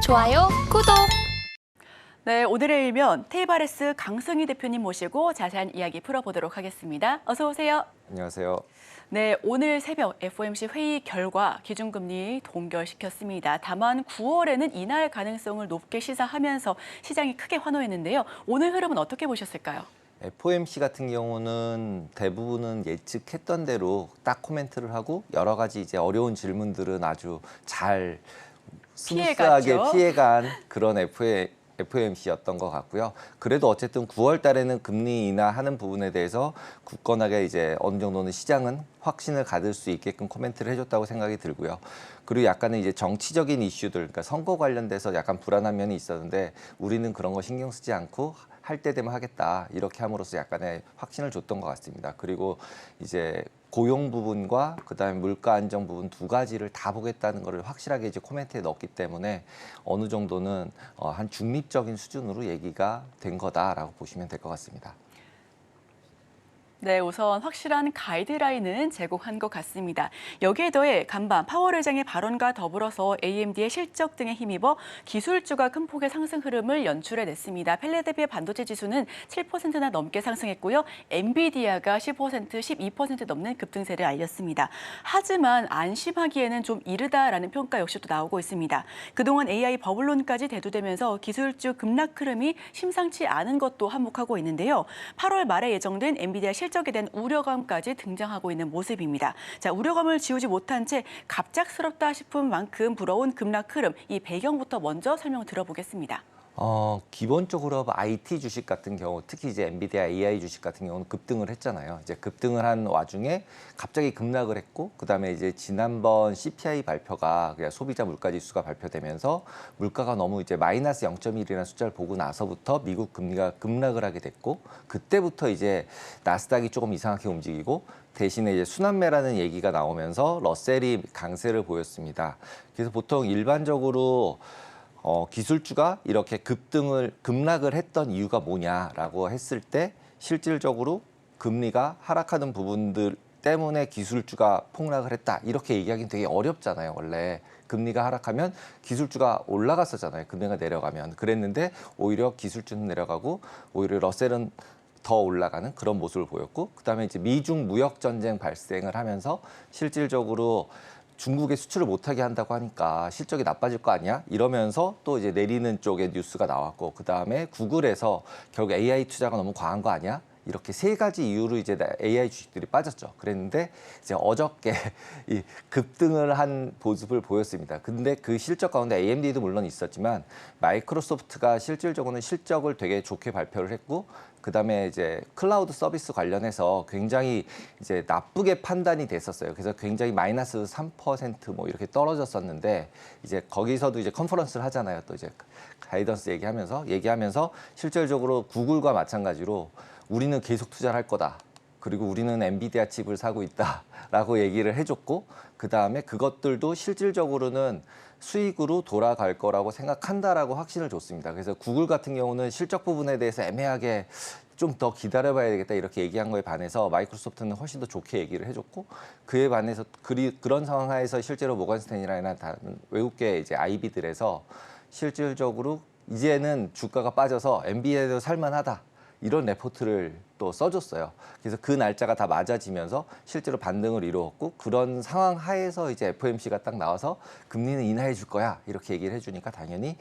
좋아요, 구독! 네, 오늘의 일면 테이바레스 강승희 대표님 모시고 자세한 이야기 풀어보도록 하겠습니다. 어서 오세요. 안녕하세요. 네, 오늘 새벽 FOMC 회의 결과 기준금리 동결시켰습니다. 다만 9월에는 인하할 가능성을 높게 시사하면서 시장이 크게 환호했는데요. 오늘 흐름은 어떻게 보셨을까요? FOMC 같은 경우는 대부분은 예측했던 대로 딱 코멘트를 하고 여러 가지 이제 어려운 질문들은 아주 잘 스무스하게 피해간 그런 FOMC였던 것 같고요. 그래도 어쨌든 9월 달에는 금리 인하하는 부분에 대해서 굳건하게 이제 어느 정도는 시장은 확신을 가질 수 있게끔 코멘트를 해줬다고 생각이 들고요. 그리고 약간은 이제 정치적인 이슈들, 그러니까 선거 관련돼서 약간 불안한 면이 있었는데 우리는 그런 거 신경 쓰지 않고 할 때 되면 하겠다 이렇게 함으로써 약간의 확신을 줬던 것 같습니다. 그리고 이제 고용 부분과 그다음에 물가 안정 부분 두 가지를 다 보겠다는 거를 확실하게 이제 코멘트에 넣었기 때문에 어느 정도는 한 중립적인 수준으로 얘기가 된 거다라고 보시면 될 것 같습니다. 네, 우선 확실한 가이드라인은 제공한 것 같습니다. 여기에 더해 간밤 파월 의장의 발언과 더불어서 AMD의 실적 등에 힘입어 기술주가 큰 폭의 상승 흐름을 연출해냈습니다. 필라델피아 반도체 지수는 7%나 넘게 상승했고요. 엔비디아가 10%, 12% 넘는 급등세를 알렸습니다. 하지만 안심하기에는 좀 이르다라는 평가 역시 또 나오고 있습니다. 그동안 AI 버블론까지 대두되면서 기술주 급락 흐름이 심상치 않은 것도 한몫하고 있는데요. 8월 말에 예정된 엔비디아 실적에 대한 우려감까지 등장하고 있는 모습입니다. 자, 우려감을 지우지 못한 채 갑작스럽다 싶은 만큼 불어온 급락 흐름, 이 배경부터 먼저 설명 들어보겠습니다. 기본적으로 IT 주식 같은 경우, 특히 이제 엔비디아 AI 주식 같은 경우는 급등을 했잖아요. 이제 급등을 한 와중에 갑자기 급락을 했고, 그다음에 이제 지난번 CPI 발표가 그냥 소비자 물가 지수가 발표되면서 물가가 너무 이제 마이너스 0.1이라는 숫자를 보고 나서부터 미국 금리가 급락을 하게 됐고, 그때부터 이제 나스닥이 조금 이상하게 움직이고, 대신에 이제 순환매라는 얘기가 나오면서 러셀이 강세를 보였습니다. 그래서 보통 일반적으로 기술주가 이렇게 급락을 했던 이유가 뭐냐라고 했을 때 실질적으로 금리가 하락하는 부분들 때문에 기술주가 폭락을 했다. 이렇게 얘기하기는 되게 어렵잖아요. 원래 금리가 하락하면 기술주가 올라갔었잖아요. 금리가 내려가면. 그랬는데 오히려 기술주는 내려가고 오히려 러셀은 더 올라가는 그런 모습을 보였고, 그다음에 이제 미중 무역 전쟁 발생을 하면서 실질적으로 중국에 수출을 못하게 한다고 하니까 실적이 나빠질 거 아니야? 이러면서 또 이제 내리는 쪽에 뉴스가 나왔고, 그 다음에 구글에서 결국 AI 투자가 너무 과한 거 아니야? 이렇게 세 가지 이유로 이제 AI 주식들이 빠졌죠. 그랬는데 이제 어저께 이 급등을 한 모습을 보였습니다. 근데 그 실적 가운데 AMD도 물론 있었지만 마이크로소프트가 실질적으로는 실적을 되게 좋게 발표를 했고, 그다음에 이제 클라우드 서비스 관련해서 굉장히 이제 나쁘게 판단이 됐었어요. 그래서 굉장히 마이너스 3% 이렇게 떨어졌었는데, 이제 거기서도 이제 컨퍼런스를 하잖아요. 또 이제 가이던스 얘기하면서 실질적으로 구글과 마찬가지로 우리는 계속 투자를 할 거다. 그리고 우리는 엔비디아 칩을 사고 있다라고 얘기를 해줬고, 그 다음에 그것들도 실질적으로는 수익으로 돌아갈 거라고 생각한다라고 확신을 줬습니다. 그래서 구글 같은 경우는 실적 부분에 대해서 애매하게 좀 더 기다려봐야 되겠다 이렇게 얘기한 거에 반해서 마이크로소프트는 훨씬 더 좋게 얘기를 해줬고, 그에 반해서 그런 상황 하에서 실제로 모건스탠이나 다른 외국계 이제 IB들에서 실질적으로 이제는 주가가 빠져서 엔비디아도 살만하다. 이런 레포트를 또 써줬어요. 그래서 그 날짜가 다 맞아지면서 실제로 반등을 이루었고, 그런 상황 하에서 이제 FOMC가 딱 나와서 금리는 인하해 줄 거야 이렇게 얘기를 해주니까 당연히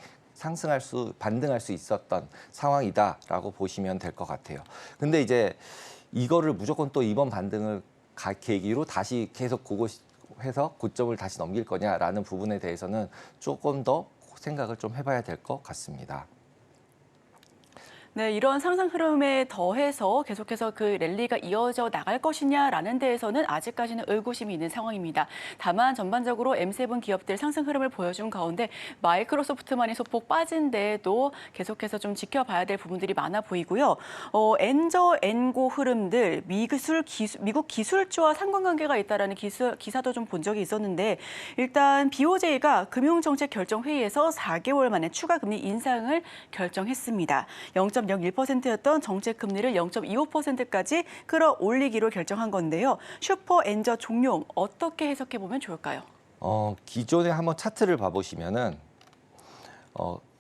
반등할 수 있었던 상황이다라고 보시면 될 것 같아요. 근데 이제 이거를 무조건 또 이번 반등을 계기로 다시 계속 해서 고점을 다시 넘길 거냐라는 부분에 대해서는 조금 더 생각을 좀 해봐야 될 것 같습니다. 네, 이런 상승 흐름에 더해서 계속해서 그 랠리가 이어져 나갈 것이냐라는 데에서는 아직까지는 의구심이 있는 상황입니다. 다만 전반적으로 M7 기업들 상승 흐름을 보여준 가운데 마이크로소프트만이 소폭 빠진 데에도 계속해서 좀 지켜봐야 될 부분들이 많아 보이고요. 엔저 엔고 흐름들, 미국 기술주와 상관관계가 있다라는 기사도 좀 본 적이 있었는데, 일단 BOJ가 금융정책결정회의에서 4개월 만에 추가 금리 인상을 결정했습니다. 0.01%였던 정책 금리를 0.25%까지 끌어올리기로 결정한 건데요. 슈퍼 엔저 종용 어떻게 해석해 보면 좋을까요? 기존에 한번 차트를 봐보시면은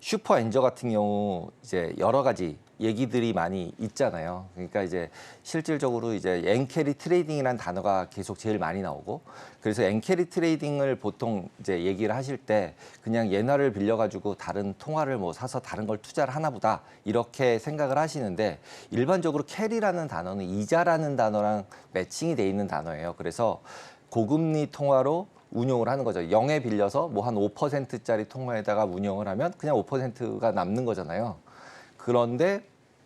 슈퍼 엔저 같은 경우 이제 여러 가지 얘기들이 많이 있잖아요. 그러니까 이제 실질적으로 이제 엔캐리 트레이딩이라는 단어가 계속 제일 많이 나오고, 그래서 엔캐리 트레이딩을 보통 이제 얘기를 하실 때 그냥 엔화를 빌려가지고 다른 통화를 뭐 사서 다른 걸 투자를 하나 보다 이렇게 생각을 하시는데, 일반적으로 캐리라는 단어는 이자라는 단어랑 매칭이 돼 있는 단어예요. 그래서 고금리 통화로 운용을 하는 거죠. 0에 빌려서 뭐 한 5%짜리 통화에다가 운용을 하면 그냥 5%가 남는 거잖아요. 그런데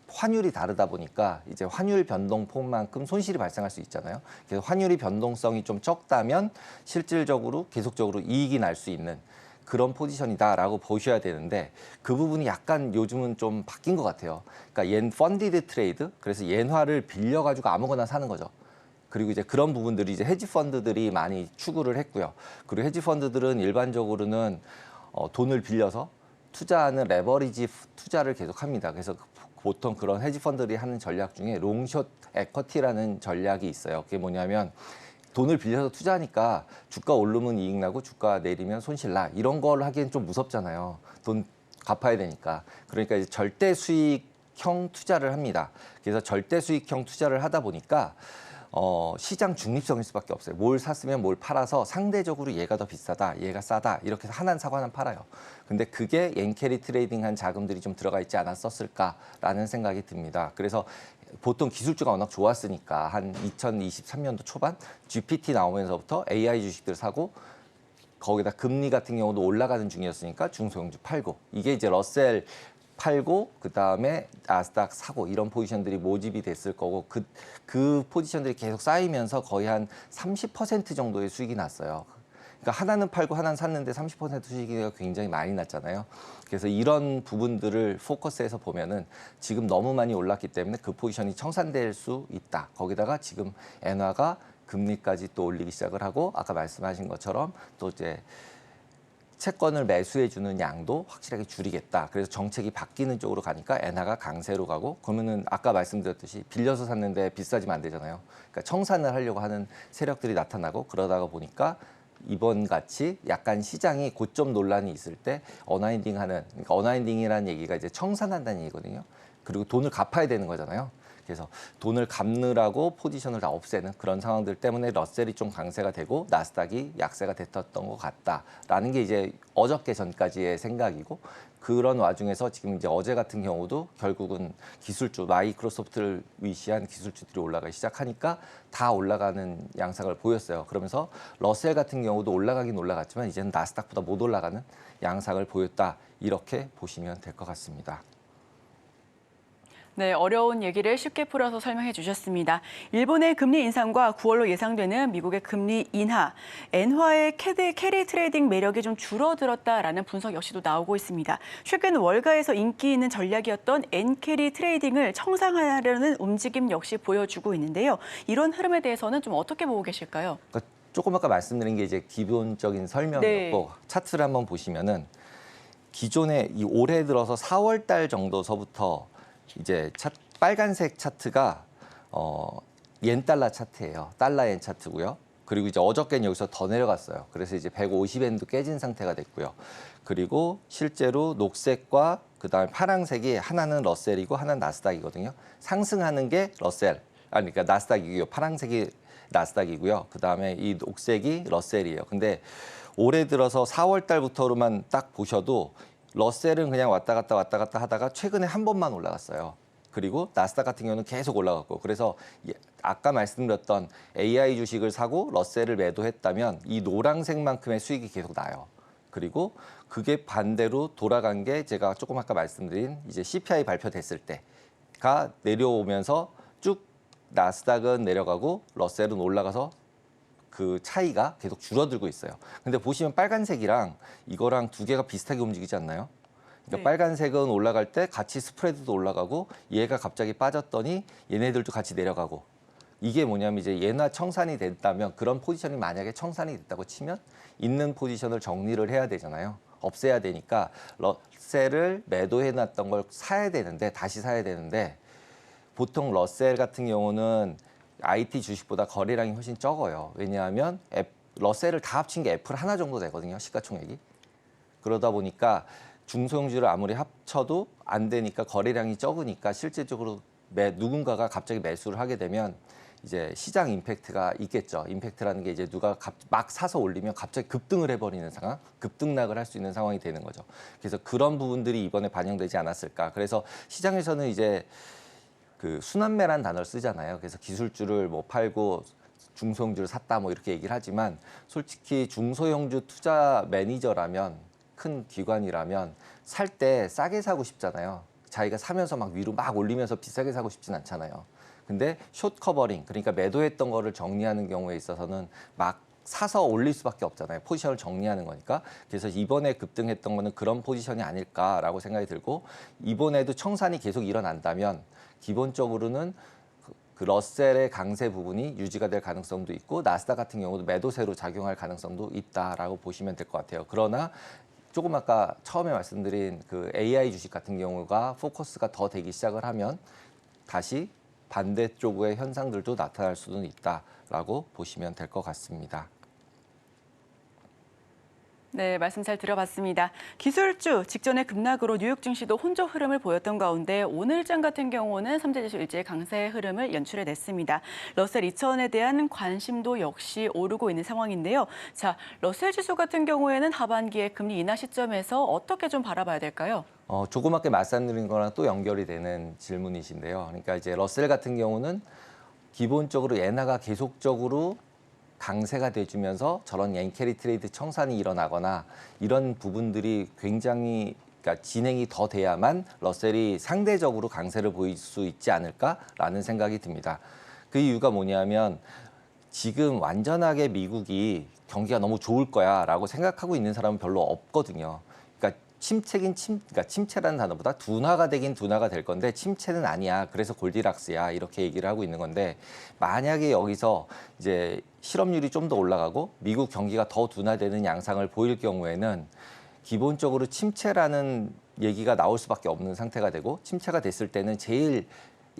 환율이 다르다 보니까 이제 환율 변동폭만큼 손실이 발생할 수 있잖아요. 그래서 환율이 변동성이 좀 적다면 실질적으로 계속적으로 이익이 날 수 있는 그런 포지션이다라고 보셔야 되는데, 그 부분이 약간 요즘은 좀 바뀐 것 같아요. 그러니까 옌 펀디드 트레이드, 그래서 엔화를 빌려가지고 아무거나 사는 거죠. 그리고 이제 그런 부분들이 이제 헤지 펀드들이 많이 추구를 했고요. 그리고 헤지 펀드들은 일반적으로는 돈을 빌려서 투자하는 레버리지 투자를 계속합니다. 그래서 보통 그런 헤지 펀드들이 하는 전략 중에 롱숏 에쿼티라는 전략이 있어요. 그게 뭐냐면 돈을 빌려서 투자하니까 주가 오르면 이익 나고 주가 내리면 손실 나, 이런 걸 하기엔 좀 무섭잖아요. 돈 갚아야 되니까. 그러니까 이제 절대 수익형 투자를 합니다. 그래서 절대 수익형 투자를 하다 보니까 시장 중립성일 수밖에 없어요. 뭘 샀으면 뭘 팔아서 상대적으로 얘가 더 비싸다, 얘가 싸다, 이렇게 해서 하나는 사고 하나는 팔아요. 근데 그게 엔캐리 트레이딩한 자금들이 좀 들어가 있지 않았었을까라는 생각이 듭니다. 그래서 보통 기술주가 워낙 좋았으니까 한 2023년도 초반 GPT 나오면서부터 AI 주식들 사고, 거기다 금리 같은 경우도 올라가는 중이었으니까 중소형주 팔고, 이게 이제 러셀 팔고 그다음에 나스닥 사고, 이런 포지션들이 모집이 됐을 거고, 그 포지션들이 계속 쌓이면서 거의 한 30% 정도의 수익이 났어요. 그러니까 하나는 팔고 하나는 샀는데 30% 수익이 굉장히 많이 났잖아요. 그래서 이런 부분들을 포커스해서 보면은 지금 너무 많이 올랐기 때문에 그 포지션이 청산될 수 있다. 거기다가 지금 엔화가 금리까지 또 올리기 시작을 하고, 아까 말씀하신 것처럼 또 이제 채권을 매수해 주는 양도 확실하게 줄이겠다. 그래서 정책이 바뀌는 쪽으로 가니까 엔화가 강세로 가고, 그러면은 아까 말씀드렸듯이 빌려서 샀는데 비싸지면 안 되잖아요. 그러니까 청산을 하려고 하는 세력들이 나타나고, 그러다가 보니까 이번 같이 약간 시장이 고점 논란이 있을 때 어나인딩 하는, 그러니까 어나인딩이라는 얘기가 이제 청산한다는 얘기거든요. 그리고 돈을 갚아야 되는 거잖아요. 그래서 돈을 갚느라고 포지션을 다 없애는 그런 상황들 때문에 러셀이 좀 강세가 되고 나스닥이 약세가 됐었던 것 같다라는 게 이제 어저께 전까지의 생각이고, 그런 와중에서 지금 이제 어제 같은 경우도 결국은 기술주, 마이크로소프트를 위시한 기술주들이 올라가기 시작하니까 다 올라가는 양상을 보였어요. 그러면서 러셀 같은 경우도 올라가긴 올라갔지만 이제는 나스닥보다 못 올라가는 양상을 보였다, 이렇게 보시면 될 것 같습니다. 네, 어려운 얘기를 쉽게 풀어서 설명해 주셨습니다. 일본의 금리 인상과 9월로 예상되는 미국의 금리 인하, 엔화의 캐리 트레이딩 매력이 좀 줄어들었다라는 분석 역시도 나오고 있습니다. 최근 월가에서 인기 있는 전략이었던 엔캐리 트레이딩을 청산하려는 움직임 역시 보여주고 있는데요. 이런 흐름에 대해서는 좀 어떻게 보고 계실까요? 그러니까 조금 아까 말씀드린 게 이제 기본적인 설명이었고, 차트를 한번 보시면은 기존에 이 올해 들어서 4월 달 정도서부터 이제 빨간색 차트가 옌 달러 차트예요. 달러 옌 차트고요. 그리고 이제 어저께는 여기서 더 내려갔어요. 그래서 이제 150엔도 깨진 상태가 됐고요. 그리고 실제로 녹색과 그다음에 파란색이 하나는 러셀이고 하나는 나스닥이거든요. 상승하는 게 러셀, 그러니까 나스닥이고요. 파란색이 나스닥이고요. 그다음에 이 녹색이 러셀이에요. 근데 올해 들어서 4월 달부터로만 딱 보셔도 러셀은 그냥 왔다 갔다 하다가 최근에 한 번만 올라갔어요. 그리고 나스닥 같은 경우는 계속 올라갔고, 그래서 아까 말씀드렸던 AI 주식을 사고 러셀을 매도했다면 이 노란색만큼의 수익이 계속 나요. 그리고 그게 반대로 돌아간 게 제가 조금 아까 말씀드린 이제 CPI 발표됐을 때가 내려오면서 쭉 나스닥은 내려가고 러셀은 올라가서 그 차이가 계속 줄어들고 있어요. 근데 보시면 빨간색이랑 이거랑 두 개가 비슷하게 움직이지 않나요? 그러니까 네. 빨간색은 올라갈 때 같이 스프레드도 올라가고, 얘가 갑자기 빠졌더니 얘네들도 같이 내려가고, 이게 뭐냐면 이제 얘나 청산이 됐다면, 그런 포지션이 만약에 청산이 됐다고 치면 있는 포지션을 정리를 해야 되잖아요. 없애야 되니까 러셀을 매도해놨던 걸 사야 되는데, 다시 사야 되는데, 보통 러셀 같은 경우는 IT 주식보다 거래량이 훨씬 적어요. 왜냐하면 러셀을 다 합친 게 애플 하나 정도 되거든요. 시가총액이. 그러다 보니까 중소형주를 아무리 합쳐도 안 되니까 거래량이 적으니까 실질적으로 누군가가 갑자기 매수를 하게 되면 이제 시장 임팩트가 있겠죠. 임팩트라는 게 이제 누가 막 사서 올리면 갑자기 급등을 해버리는 상황, 급등락을 할 수 있는 상황이 되는 거죠. 그래서 그런 부분들이 이번에 반영되지 않았을까. 그래서 시장에서는 이제 그 순환매란 단어를 쓰잖아요. 그래서 기술주를 뭐 팔고 중소형주를 샀다 뭐 이렇게 얘기를 하지만 솔직히 중소형주 투자 매니저라면 큰 기관이라면 살 때 싸게 사고 싶잖아요. 자기가 사면서 막 위로 막 올리면서 비싸게 사고 싶진 않잖아요. 근데 숏 커버링, 그러니까 매도했던 거를 정리하는 경우에 있어서는 막 사서 올릴 수밖에 없잖아요. 포지션을 정리하는 거니까. 그래서 이번에 급등했던 거는 그런 포지션이 아닐까라고 생각이 들고 이번에도 청산이 계속 일어난다면 기본적으로는 그 러셀의 강세 부분이 유지가 될 가능성도 있고 나스닥 같은 경우도 매도세로 작용할 가능성도 있다라고 보시면 될 것 같아요. 그러나 조금 아까 처음에 말씀드린 그 AI 주식 같은 경우가 포커스가 더 되기 시작을 하면 다시 반대쪽의 현상들도 나타날 수는 있다라고 보시면 될 것 같습니다. 네, 말씀 잘 들어봤습니다. 기술주 직전의 급락으로 뉴욕 증시도 혼조 흐름을 보였던 가운데 오늘장 같은 경우는 삼재지수 일제의 강세 흐름을 연출해냈습니다. 러셀 2000에 대한 관심도 역시 오르고 있는 상황인데요. 자, 러셀 지수 같은 경우에는 하반기에 금리 인하 시점에서 어떻게 좀 바라봐야 될까요? 조그맣게 말씀드린 거랑 또 연결이 되는 질문이신데요. 그러니까 이제 러셀 같은 경우는 기본적으로 엔화가 계속적으로 강세가 돼주면서 저런 yen-캐리 트레이드 청산이 일어나거나 이런 부분들이 굉장히 그러니까 진행이 더 돼야만 러셀이 상대적으로 강세를 보일 수 있지 않을까라는 생각이 듭니다. 그 이유가 뭐냐면 지금 완전하게 미국이 경기가 너무 좋을 거야라고 생각하고 있는 사람은 별로 없거든요. 그러니까 그러니까 침체라는 단어보다 둔화가 되긴 둔화가 될 건데 침체는 아니야. 그래서 골디락스야. 이렇게 얘기를 하고 있는 건데 만약에 여기서 이제 실업률이 좀 더 올라가고 미국 경기가 더 둔화되는 양상을 보일 경우에는 기본적으로 침체라는 얘기가 나올 수밖에 없는 상태가 되고 침체가 됐을 때는 제일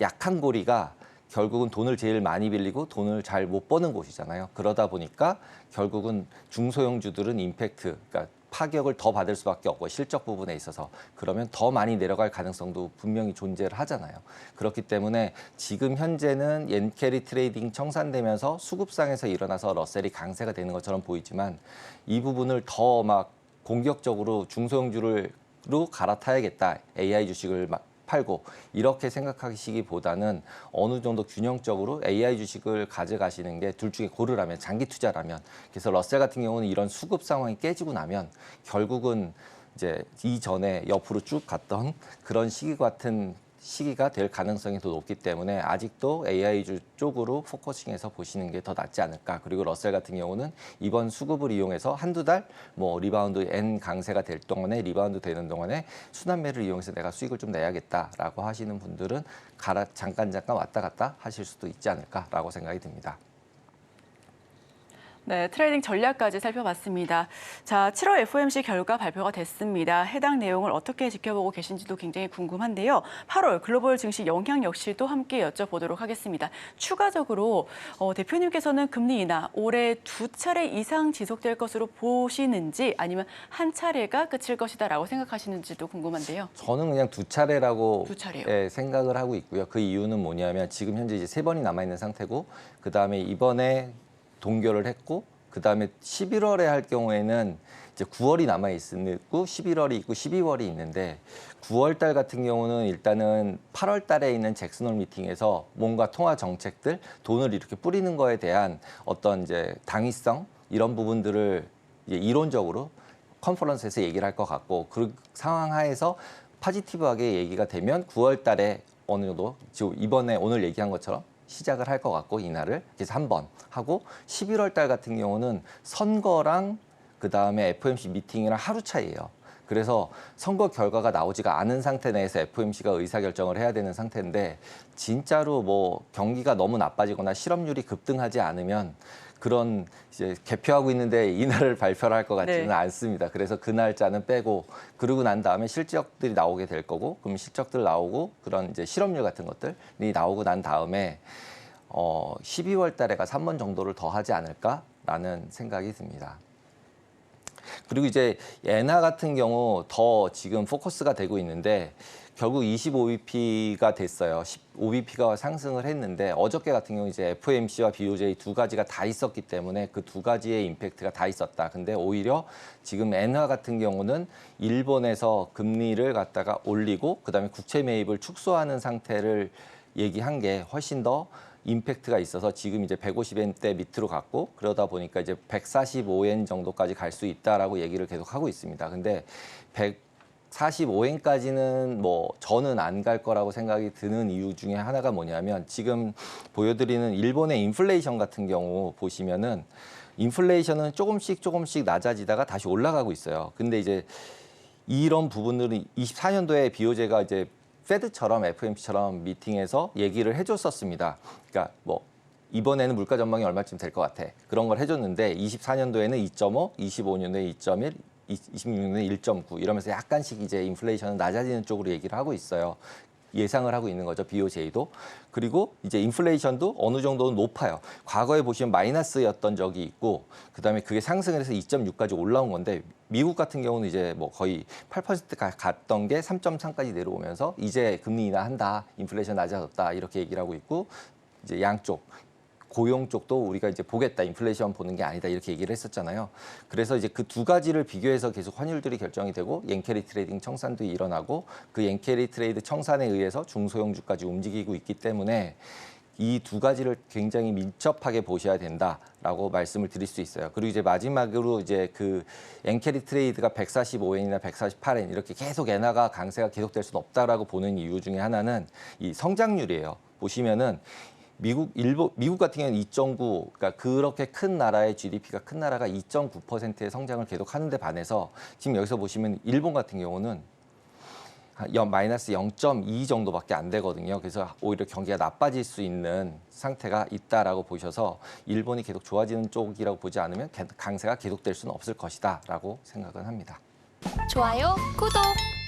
약한 고리가 결국은 돈을 제일 많이 빌리고 돈을 잘 못 버는 곳이잖아요. 그러다 보니까 결국은 중소형주들은 임팩트, 그러니까 파격을 더 받을 수밖에 없고 실적 부분에 있어서 그러면 더 많이 내려갈 가능성도 분명히 존재를 하잖아요. 그렇기 때문에 지금 현재는 옌캐리 트레이딩 청산되면서 수급상에서 일어나서 러셀이 강세가 되는 것처럼 보이지만 이 부분을 더 막 공격적으로 중소형주로 갈아타야겠다. AI 주식을 막 팔고 이렇게 생각하시기보다는 어느 정도 균형적으로 AI 주식을 가져가시는 게 둘 중에 고르라면 장기 투자라면 그래서 러셀 같은 경우는 이런 수급 상황이 깨지고 나면 결국은 이제 이전에 옆으로 쭉 갔던 그런 시기 같은 시기가 될 가능성이 더 높기 때문에 아직도 AI 주 쪽으로 포커싱해서 보시는 게 더 낫지 않을까. 그리고 러셀 같은 경우는 이번 수급을 이용해서 한두 달 뭐 리바운드 N 강세가 될 동안에 리바운드 되는 동안에 순환매를 이용해서 내가 수익을 좀 내야겠다라고 하시는 분들은 잠깐 왔다 갔다 하실 수도 있지 않을까라고 생각이 듭니다. 네, 트레이딩 전략까지 살펴봤습니다. 자, 7월 FOMC 결과 발표가 됐습니다. 해당 내용을 어떻게 지켜보고 계신지도 굉장히 궁금한데요. 8월 글로벌 증시 영향 역시도 함께 여쭤보도록 하겠습니다. 추가적으로 대표님께서는 금리 인하 올해 2차례 이상 지속될 것으로 보시는지 아니면 한 차례가 끝일 것이다라고 생각하시는지도 궁금한데요. 저는 그냥 두 차례라고 두 차례요. 생각을 하고 있고요. 그 이유는 뭐냐면 지금 현재 이제 3번이 남아 있는 상태고 그다음에 이번에 동결을 했고 그다음에 11월에 할 경우에는 이제 9월이 남아 있고 11월이 있고 12월이 있는데 9월 달 같은 경우는 일단은 8월 달에 있는 잭슨홀 미팅에서 뭔가 통화 정책들 돈을 이렇게 뿌리는 거에 대한 어떤 이제 당위성 이런 부분들을 이제 이론적으로 컨퍼런스에서 얘기를 할 것 같고 그 상황 하에서 포지티브하게 얘기가 되면 9월 달에 어느 정도 지금 이번에 오늘 얘기한 것처럼 시작을 할 것 같고 이날을 그래서 한 번 하고 11월 달 같은 경우는 선거랑 그다음에 FOMC 미팅이랑 하루 차이예요. 그래서 선거 결과가 나오지가 않은 상태 내에서 FOMC가 의사결정을 해야 되는 상태인데 진짜로 뭐 경기가 너무 나빠지거나 실업률이 급등하지 않으면 그런 이제 개표하고 있는데 이날을 발표를 할 것 같지는 네. 않습니다. 그래서 그 날짜는 빼고 그러고 난 다음에 실적들이 나오게 될 거고 그럼 실적들 나오고 그런 이제 실업률 같은 것들이 나오고 난 다음에 12월 달에가 3번 정도를 더 하지 않을까라는 생각이 듭니다. 그리고 이제 엔화 같은 경우 더 지금 포커스가 되고 있는데 결국 25bp가 됐어요. 15bp가 상승을 했는데 어저께 같은 경우 이제 FOMC와 BOJ 두 가지가 다 있었기 때문에 그 두 가지의 임팩트가 다 있었다. 근데 오히려 지금 엔화 같은 경우는 일본에서 금리를 갖다가 올리고 그다음에 국채 매입을 축소하는 상태를 얘기한 게 훨씬 더 임팩트가 있어서 지금 이제 150엔대 밑으로 갔고 그러다 보니까 이제 145엔 정도까지 갈 수 있다라고 얘기를 계속 하고 있습니다. 근데 145엔까지는 뭐 저는 안 갈 거라고 생각이 드는 이유 중에 하나가 뭐냐면 지금 보여드리는 일본의 인플레이션 같은 경우 보시면은 인플레이션은 조금씩 낮아지다가 다시 올라가고 있어요. 근데 이제 이런 부분들은 24년도에 BOJ가 이제 페드처럼 FOMC처럼 미팅에서 얘기를 해줬었습니다. 그러니까 뭐 이번에는 물가 전망이 얼마쯤 될 것 같아. 그런 걸 해줬는데 24년도에는 2.5, 25년도에 2.1, 26년도에 1.9 이러면서 약간씩 이제 인플레이션은 낮아지는 쪽으로 얘기를 하고 있어요. 예상을 하고 있는 거죠. BOJ도. 그리고 이제 인플레이션도 어느 정도는 높아요. 과거에 보시면 마이너스였던 적이 있고 그다음에 그게 상승을 해서 2.6까지 올라온 건데 미국 같은 경우는 이제 뭐 거의 8% 갔던 게 3.3까지 내려오면서 이제 금리 인하한다. 인플레이션 낮아졌다. 이렇게 얘기를 하고 있고 이제 양쪽 고용 쪽도 우리가 이제 보겠다. 인플레이션 보는 게 아니다. 이렇게 얘기를 했었잖아요. 그래서 이제 그 두 가지를 비교해서 계속 환율들이 결정이 되고 옌캐리 트레이딩 청산도 일어나고 그 옌캐리 트레이드 청산에 의해서 중소형주까지 움직이고 있기 때문에 이 두 가지를 굉장히 밀접하게 보셔야 된다라고 말씀을 드릴 수 있어요. 그리고 이제 마지막으로 이제 그 옌캐리 트레이드가 145엔이나 148엔 이렇게 계속 엔화가 강세가 계속될 수는 없다라고 보는 이유 중에 하나는 이 성장률이에요. 보시면은 미국 같은 경우는 2.9, 그러니까 그렇게 큰 나라의 GDP가 큰 나라가 2.9%의 성장을 계속 하는데 반해서 지금 여기서 보시면 일본 같은 경우는 마이너스 0.2 정도밖에 안 되거든요. 그래서 오히려 경기가 나빠질 수 있는 상태가 있다라고 보셔서 일본이 계속 좋아지는 쪽이라고 보지 않으면 강세가 계속될 수는 없을 것이다라고 생각은 합니다. 좋아요, 구독!